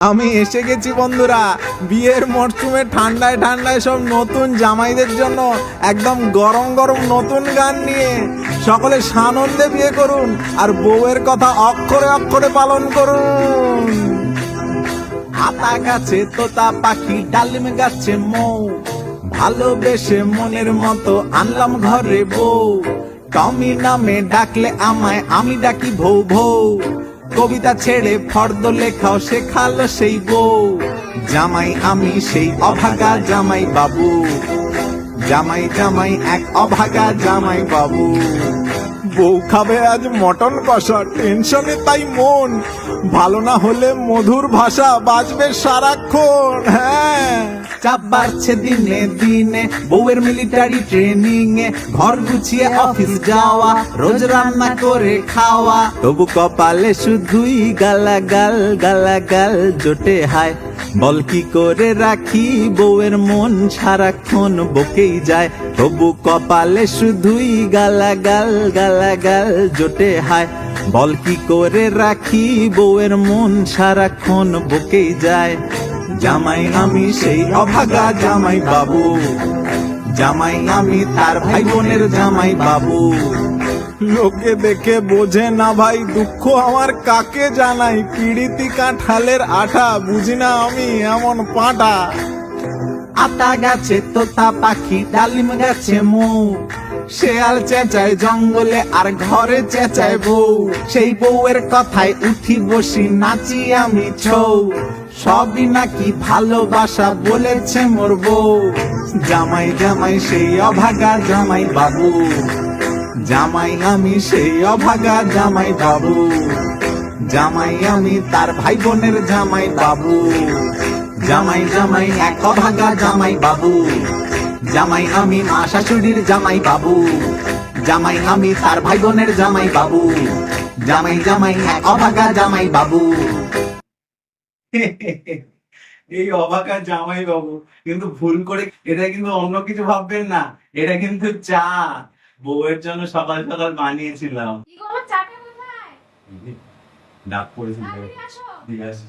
আমি এসে গেছি বন্ধুরা, বিয়ের মরশুমে ঠান্ডায় ঠান্ডায় সব নতুন জামাইদের জন্য একদম গরম গরম নতুন গান নিয়ে। সকলে সানন্দে বিয়ে করুন আর বউয়ের কথা অক্ষরে অক্ষরে পালন করুন। আতা গাছে তোতা পাখি, ডালিম গাছে মৌ, ভালোবেসে মনের মতো আনলাম ঘরে বউ। টমি নামে ডাকলে আমায় আমি ডাকি ভৌ ভৌ, কবিতা ছেড়ে ফর্দ লেখাও শেখালো সেই বউ। জামাই আমি সেই অভাগা জামাই বাবু, জামাই জামাই এক অভাগা জামাই বাবু। বউ খাবে আজ মটন কষা, টেনশনে তাই মন, ভালো না হলে মধুর ভাষা বাজবে সারাক্ষণ। হ্যাঁ, চাপ বাড়ছে দিনে দিনে, বউয়ের মিলিটারি ট্রেনিং এ, ঘর গুছিয়ে অফিস যাওয়া, রোজ রান্না করে খাওয়া, তবু কপালে শুধুই গালাগাল গালাগাল জোটে। হায় বল কি করে রাখি বউয়ের মন, সারাক্ষণ বকেই যায়, তবু কপালে শুধুই গালাগাল গালাগাল জোটে। হায় বল কি করে রাখি বউয়ের মন, সারাক্ষণ বকেই যায়। জামাই আমি সেই অভাগা জামাই বাবু, জামাই আমি তার ভাই বোনের জামাই বাবু। লোকে দেখে বোঝে না ভাই দুঃখ আমার কাকে জানাই, পিড়িতি কাঁঠালের আঠা বুঝি না আমি এমন পাঁটা। আতা গাছে তোতা পাখি, ডালিম গাছে মৌ, শেয়াল চেঁচায় জঙ্গলে আর ঘরে চেঁচায় বউ। সেই বউয়ের কথায় উঠি বসি নাচি আমি ছৌ, সবই নাকি ভালোবাসা বলেছে মোর বউ। জামাই জামাই সেই অভাগা জামাই বাবু, জামাই আমি সেই অভাগা জামাই বাবু। জামাই আমি তার ভাই বোনের জামাই বাবু, জামাই জামাই এক অভাগা জামাই বাবু। জামাই আমি মা শাশুড়ির জামাই বাবু, জামাই আমি তার ভাই বোনের জামাই বাবু। জামাই জামাই এক অভাগা জামাই বাবু। এই অবাকা জামাই বাবু, কিন্তু ভুল করে এটা কিন্তু অন্য কিছু ভাববেন না, এটা কিন্তু চা বউয়ের জন্য সকাল সকাল বানিয়েছিলাম। কি গো, চাটা কোথায়? ডাক পড়েছিল। তাড়াতাড়ি আসো। ঠিক আছে।